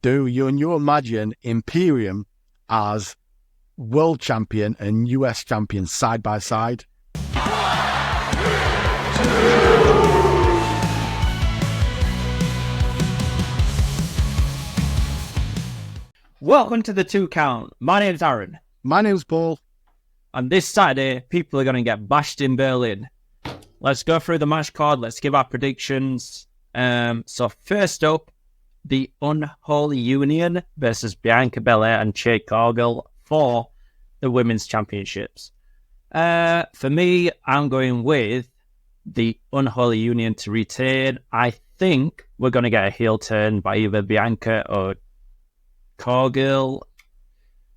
Do you imagine Imperium as world champion and US champion side by side? Welcome to the 2 Count. My name's Aaron. My name's Paul. And this Saturday, people are going to get bashed in Berlin. Let's go through the match card. Let's give our predictions. So first up, the Unholy Union versus Bianca Belair and Jade Cargill for the Women's Championships. For me, I'm going with the Unholy Union to retain. I think we're going to get a heel turn by either Bianca or Cargill.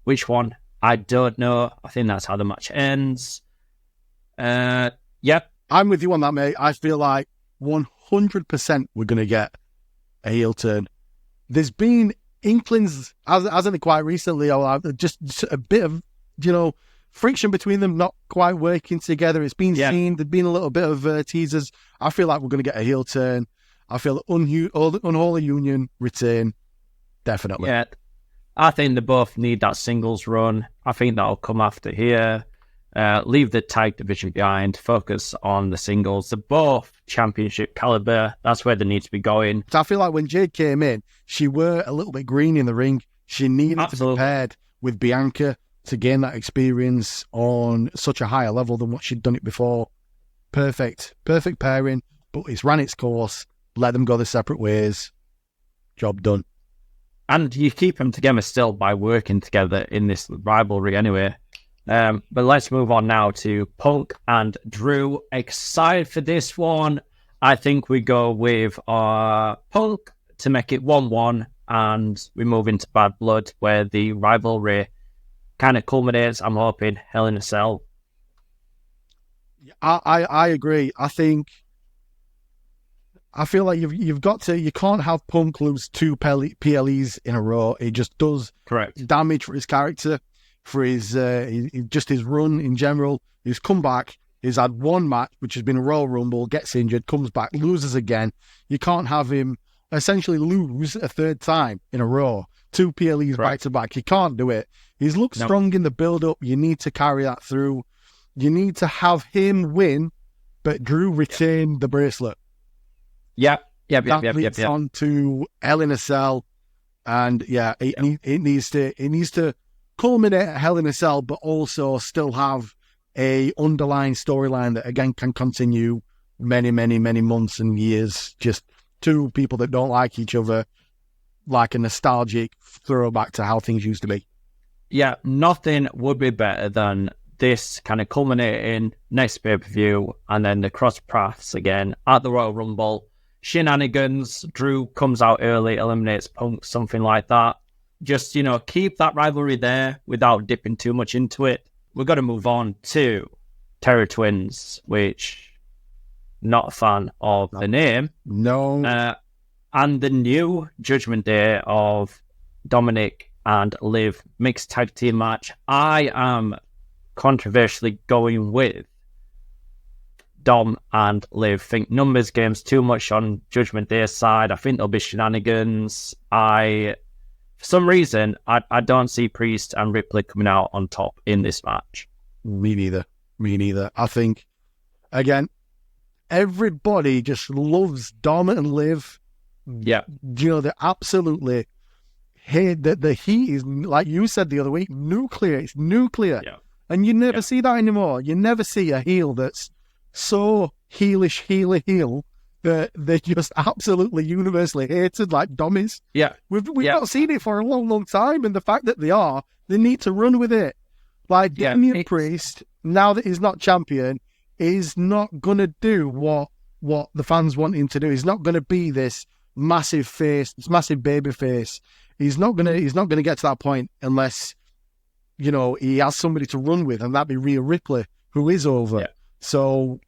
Which one? I don't know. I think that's how the match ends. Yep. I'm with you on that, mate. I feel like 100% we're going to get a heel turn. There's been inklings, hasn't it, quite recently, or just a bit of, friction between them not quite working together. It's been seen. There's been a little bit of teasers. I feel like we're going to get a heel turn. I feel Unholy Union retain. Definitely. Yeah. I think they both need that singles run. I think that'll come after here. Leave the tag division behind. Focus on the singles. They're both championship caliber. That's where they need to be going. So I feel like when Jade came in, she were a little bit green in the ring. She needed to be paired with Bianca to gain that experience on such a higher level than what she'd done it before. Perfect pairing, but it's ran its course. Let them go their separate ways. Job done. And you keep them together still by working together in this rivalry anyway. But let's move on now to Punk and Drew. Excited for this one. I think we go with Punk to make it 1-1, and we move into Bad Blood, where the rivalry kind of culminates. I'm hoping Hell in a Cell. I agree. I feel like you can't have Punk lose 2 PLEs in a row. It just does damage for his character, for his run in general. He's come back. He's had one match, which has been a Royal Rumble, gets injured, comes back, loses again. You can't have him essentially lose a 3rd time in a row. 2 PLEs back to back. You can't do it. He's looked strong in the build-up. You need to carry that through. You need to have him win, but Drew retain the bracelet. Yep. Leads on to Hell in a Cell, and it needs to culminate at Hell in a Cell, but also still have a underlying storyline that again can continue many months and years. Just 2 people that don't like each other, like a nostalgic throwback to how things used to be. Yeah, nothing would be better than this kind of culminating next pay-per-view, and then the cross paths again at the Royal Rumble. Shenanigans, Drew comes out early, eliminates Punk, something like that. Just, keep that rivalry there without dipping too much into it. We've got to move on to Terror Twins, which, not a fan of the name. No. And the new Judgment Day of Dominic and Liv mixed tag team match. I am controversially going with Dom and Liv. Think numbers games too much on Judgment Day's side. I think there'll be shenanigans. For some reason, I don't see Priest and Ripley coming out on top in this match. Me neither. I think, again, everybody just loves Dom and Liv. Yeah. They absolutely hate that the heat is, like you said the other week, nuclear. It's nuclear. Yeah. And you never see that anymore. You never see a heel that's so heelish heel that they're just absolutely universally hated like dummies. Yeah. We've not seen it for a long time, and the fact that they need to run with it. Like Damian Priest, now that he's not champion, is not gonna do what the fans want him to do. He's not gonna be this massive face, this massive baby face. He's not gonna get to that point unless, he has somebody to run with, and that'd be Rhea Ripley, who is over. Yeah. So,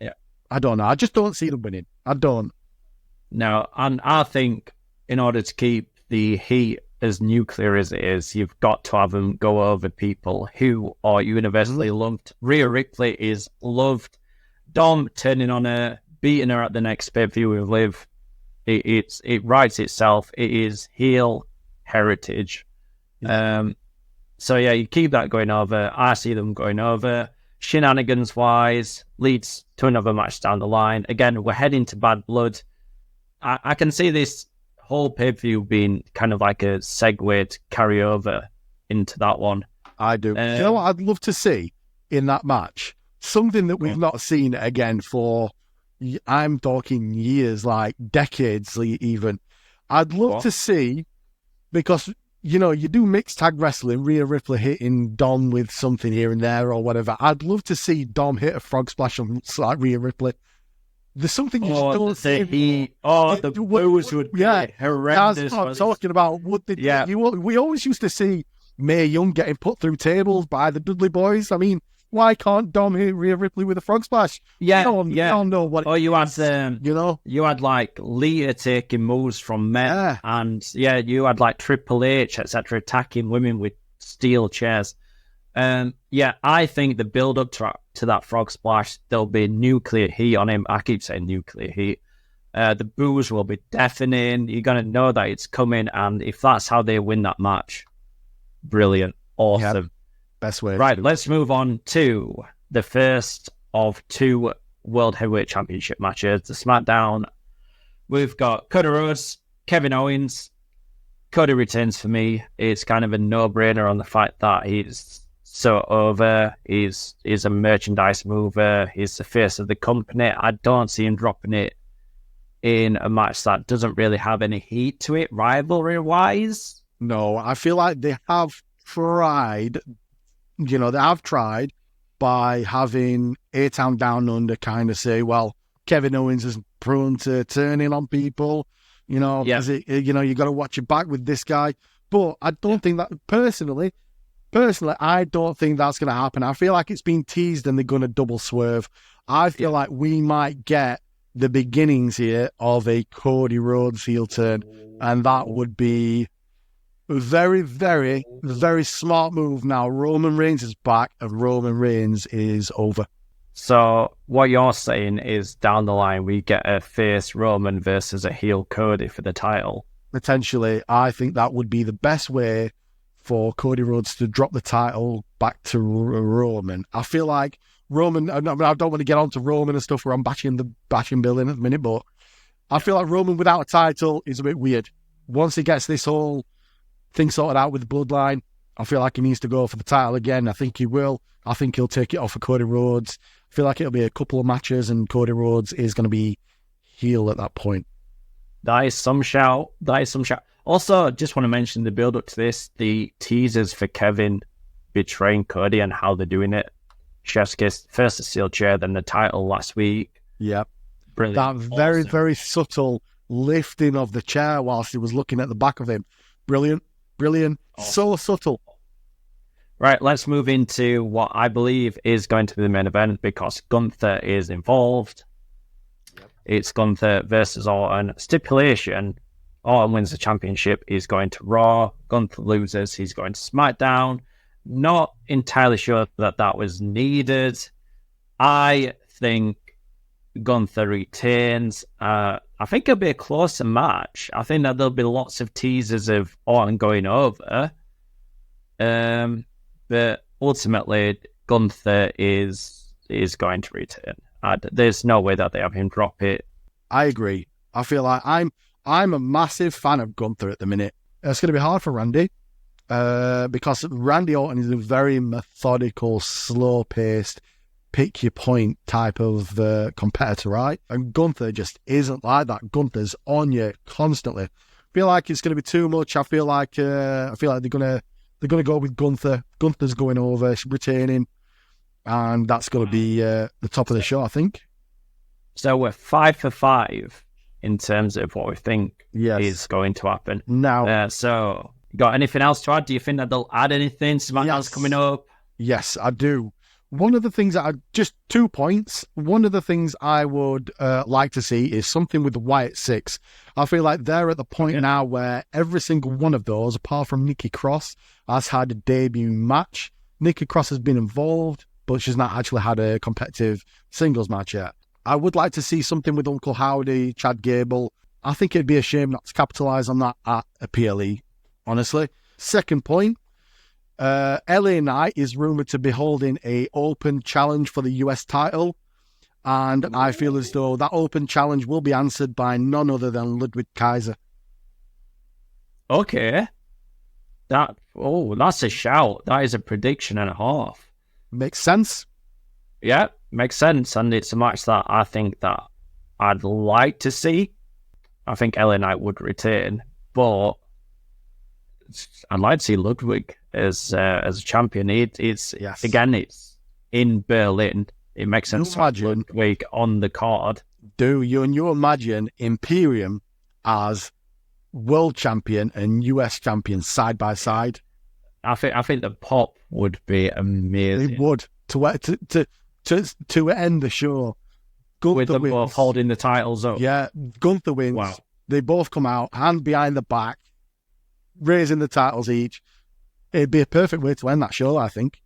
I don't know. I just don't see them winning. I don't. No, and I think in order to keep the heat as nuclear as it is, you've got to have them go over people who are universally loved. Rhea Ripley is loved. Dom turning on her, beating her at the next pay-per-view with Liv. It writes itself. It is heel heritage. So yeah, you keep that going over. I see them going over. Shenanigans-wise, leads to another match down the line. Again, we're heading to Bad Blood. I can see this whole pay-per-view being kind of like a segue to carry over into that one. I do. Do you know what I'd love to see in that match? Something that we've not seen again for, I'm talking years, like decades even. I'd love to see, because, you know, you do mixed tag wrestling, Rhea Ripley hitting Dom with something here and there or whatever. I'd love to see Dom hit a frog splash on like Rhea Ripley. There's something you just don't see. The boos would be horrendous. That's what I'm talking about. We always used to see Mae Young getting put through tables by the Dudley Boys. I mean, why can't Dom hit Rhea Ripley with a frog splash? Yeah, you don't know what. Or you had like Lita taking moves from men, and you had like Triple H, etc., attacking women with steel chairs. I think the build up to that frog splash, there'll be nuclear heat on him. I keep saying nuclear heat. The boos will be deafening. You're gonna know that it's coming, and if that's how they win that match, brilliant, awesome. Yep. Best way. Right, let's move on to the first of two World Heavyweight Championship matches. The SmackDown. We've got Cody Rhodes, Kevin Owens. Cody retains for me. It's kind of a no-brainer on the fact that he's so over. He's a merchandise mover. He's the face of the company. I don't see him dropping it in a match that doesn't really have any heat to it, rivalry-wise. No, I feel like they have tried. They have tried by having A-Town Down Under kind of say, well, Kevin Owens is prone to turning on people, because you got to watch your back with this guy. But I don't think that, personally, I don't think that's going to happen. I feel like it's been teased and they're going to double swerve. I feel like we might get the beginnings here of a Cody Rhodes heel turn, and that would be very, very, very smart move. Now Roman Reigns is back and Roman Reigns is over. So what you're saying is down the line we get a face Roman versus a heel Cody for the title. Potentially, I think that would be the best way for Cody Rhodes to drop the title back to Roman. I feel like Roman, I don't want to get on to Roman and stuff where I'm bashing Bill in at the minute, but I feel like Roman without a title is a bit weird. Once he gets this whole thing sorted out with the bloodline, I feel like he needs to go for the title again. I think he will. I think he'll take it off of Cody Rhodes. I feel like it'll be a couple of matches and Cody Rhodes is going to be heel at that point. That is some shout. Also, just want to mention the build up to this, the teasers for Kevin betraying Cody and how they're doing it. Chef's kiss, first the steel chair, then the title last week. Yep. Brilliant. That very, very subtle lifting of the chair whilst he was looking at the back of him. Brilliant. Awesome. So subtle. Right, let's move into what I believe is going to be the main event because Gunther is involved. Yep. It's Gunther versus Orton. Stipulation, Orton wins the championship. He's going to Raw. Gunther loses. He's going to SmackDown. Not entirely sure that was needed. I think Gunther retains. I think it'll be a closer match. I think that there'll be lots of teasers of Orton going over. But ultimately, Gunther is going to return. There's no way that they have him drop it. I agree. I feel like I'm a massive fan of Gunther at the minute. It's going to be hard for Randy because Randy Orton is a very methodical, slow-paced, pick your point type of competitor, right? And Gunther just isn't like that. Gunther's on you constantly. I feel like it's going to be too much. I feel like they're going to go with Gunther. Gunther's going over, retaining, and that's going to be the top of the show, I think. So we're 5 for 5 in terms of what we think is going to happen. Now, so you got anything else to add? Do you think that they'll add anything? SmackDown's coming up. Yes, I do. One of the things just 2 points. One of the things I would like to see is something with the Wyatt Six. I feel like they're at the point now where every single one of those, apart from Nikki Cross, has had a debut match. Nikki Cross has been involved, but she's not actually had a competitive singles match yet. I would like to see something with Uncle Howdy, Chad Gable. I think it'd be a shame not to capitalise on that at a PLE. honestly. Second point, LA Knight is rumored to be holding a open challenge for the US title, and I feel as though that open challenge will be answered by none other than Ludwig Kaiser. Okay. That's a shout. That is a prediction and a half. Makes sense. Yeah, makes sense. And it's a match that I think that I'd like to see. I think LA Knight would retain, but I'd like to see Ludwig as a champion. It's in Berlin. It makes sense to have Ludwig on the card. Do you imagine Imperium as world champion and US champion side by side? I think the pop would be amazing. It would to end the show. Gunther with them wins. Both holding the titles up. Yeah, Gunther wins. Wow. They both come out, hand behind the back, raising the titles each. It'd be a perfect way to end that show, I think.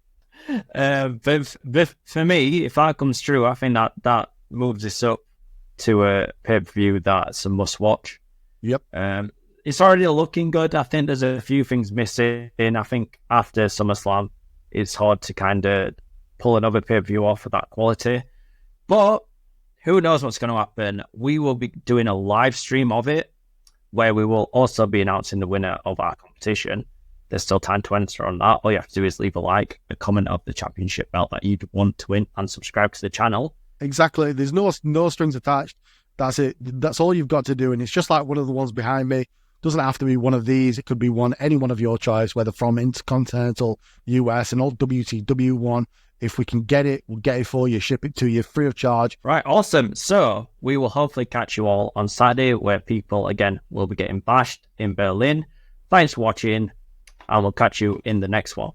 But for me, if that comes true, I think that moves this up to a pay-per-view that's a must-watch. Yep. It's already looking good. I think there's a few things missing. I think after SummerSlam, it's hard to kind of pull another pay-per-view off of that quality. But who knows what's going to happen? We will be doing a live stream of it, where we will also be announcing the winner of our competition. There's still time to enter on that. All you have to do is leave a like, a comment of the championship belt that you'd want to win, and subscribe to the channel. Exactly. There's no strings attached. That's it. That's all you've got to do. And it's just like one of the ones behind me. Doesn't have to be one of these. It could be any one of your choice, whether from Intercontinental, US, and old WCW one. If we can get it, we'll get it for you, ship it to you free of charge. Right, awesome. So we will hopefully catch you all on Saturday, where people, again, will be getting bashed in Berlin. Thanks for watching, and we'll catch you in the next one.